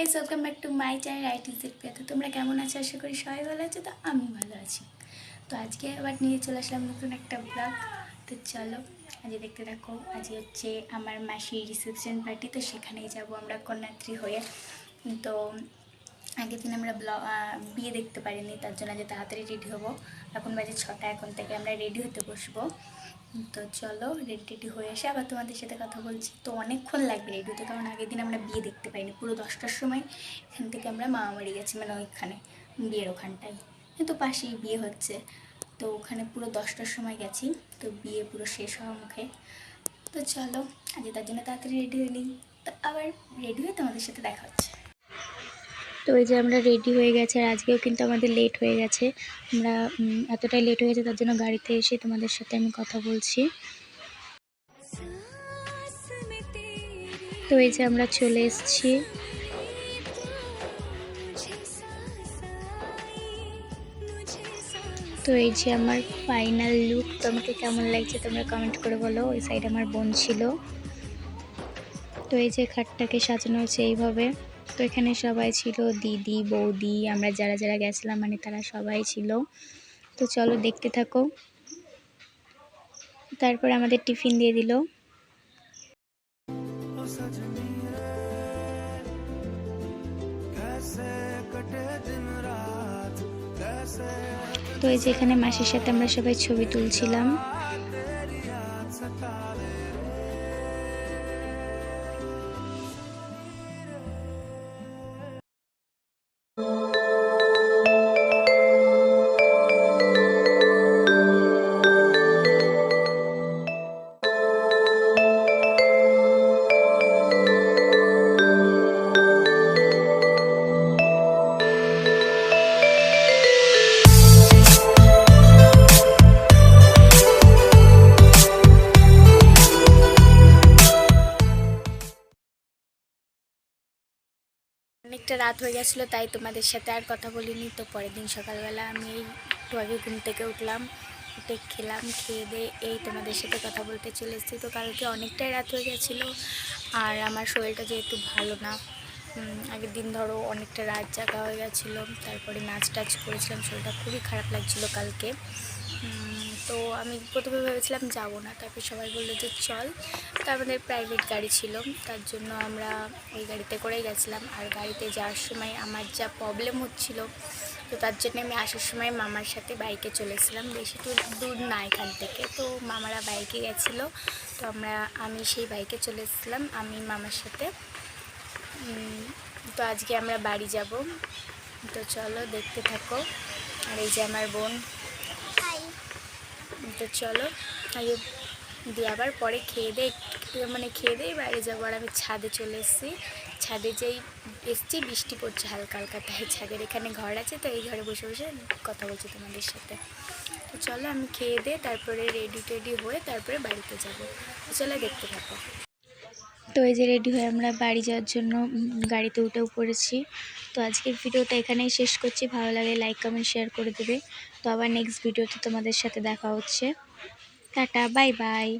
Guys, welcome back to my channel আইটিজেড পেয়ে। তো তোমরা কেমন আছো? আশা করি সবাই ভালো আছো। তো আমি ভালো আছি। তো আজকে আবার নিয়ে চলে আসলাম নতুন একটা ব্লগ। তো চলো আজকে দেখতে থাকো। আজকে হচ্ছে আমার মাসির রিসেপশন পার্টি, তো সেখানেই যাব আমরা কন্যাত্রী হয়ে। তো আগের দিন আমরা বিয়ে দেখতে পারিনি, তার জন্য যে তাড়াতাড়ি রেডি হবো। এখন বাজে 6টা, এখন থেকে আমরা রেডি হতে বসবো। তো চলো রেডি টেডি হয়ে এসে আবার তোমাদের সাথে কথা বলছি। তো অনেকক্ষণ লাগবে রেডি হতে, কারণ আগের দিন আমরা বিয়ে দেখতে পাইনি। পুরো 10টার সময় এখান থেকে আমরা মামাবাড়ি গেছি, মানে ওইখানে বিয়ের ওখানটায়, কিন্তু পাশেই বিয়ে হচ্ছে। তো ওখানে পুরো 10টার সময় গেছি, তো বিয়ে পুরো শেষ হওয়ার মুখে। তো চলো আজকে তার জন্য তাড়াতাড়ি রেডি হয়ে নিই। তো আবার রেডি হয়ে তোমাদের সাথে দেখা হচ্ছে। তো ওই যে আমরা রেডি হয়ে গেছে, আর আজকেও কিন্তু আমাদের লেট হয়ে গেছে। আমরা এতটাই লেট হয়ে গেছে, তার জন্য গাড়িতে এসে তোমাদের সাথে আমি কথা বলছি। তো এই যে আমরা চলে এসেছি। তো এই যে আমার ফাইনাল লুক। তোমাকে কেমন লাগছে তোমরা কমেন্ট করে বলো। ওই সাইড আমার বোন ছিল। তো এই যে খাটটাকে সাজানো হয়েছে এইভাবে। তো এখানে সবাই ছিল, দিদি বৌদি, আমরা যারা যারা গেছিলাম মানে তারা সবাই ছিল। তো চলো দেখতে থাকো। তারপর আমাদের টিফিন দিয়ে দিল। তো এই যে এখানে মাসির সাথে আমরা সবাই ছবি তুলছিলাম। অনেকটা রাত হয়ে গেছিলো, তাই তোমাদের সাথে আর কথা বলিনি। তো পরের দিন সকালবেলা আমি একটু আগে ঘুম থেকে উঠলাম, উঠে খেলাম, খেয়ে দিয়ে এই তোমাদের সাথে কথা বলতে চলে এসেছি। তো কালকে অনেকটাই রাত হয়ে গেছিলো, আর আমার শরীরটা যেহেতু ভালো না, আগের দিন ধরো অনেকটা রাত জাগা হয়ে গেছিলো, তারপরে নাচ টাচ করেছিলাম, শরীরটা খুবই খারাপ লাগছিলো কালকে। তো আমি প্রথমে ভেবেছিলাম যাব না, তারপর সবাই বললো যে চল। তো আমাদের প্রাইভেট গাড়ি ছিল, তার জন্য আমরা ওই গাড়িতে করেই গেছিলাম। আর গাড়িতে যাওয়ার সময় আমার যা প্রবলেম হচ্ছিল, তো তার জন্য আমি আসার সময় মামার সাথে বাইকে চলেছিলাম। বেশি দূর না এখান থেকে, তো মামারা বাইকে গেছিলো, তো আমি সেই বাইকে চলে এসেছিলাম আমি মামার সাথে। তো আজকে আমরা বাড়ি যাব। তো চলো দেখতে থাকো। আর এই যে আমার বোন। তো চলো আগে দিয়ে আবার পরে খেয়ে দিয়ে বাইরে যাবো। আর আমি ছাদে চলে এসেছি। ছাদে যেই এসছি বৃষ্টি পড়ছে হালকা হালকা, তাই ছাদের এখানে ঘর আছে, তো এই ঘরে বসে বসে কথা বলছি তোমাদের সাথে। তো চলো আমি খেয়ে দিয়ে তারপরে রেডি টেডি হয়ে তারপরে বাড়িতে যাবো। তো চলো দেখতে থাকো। তো এই যে রেডি হয়ে আমরা বাড়ি যাওয়ার জন্য গাড়িতে উঠেও পড়েছি। তো আজকের ভিডিওটা এখানেই শেষ করছি। ভালো লাগে লাইক কমেন্ট শেয়ার করে দেবে। তো আবার নেক্সট ভিডিওতে তোমাদের সাথে দেখা হচ্ছে। Tata, bye bye.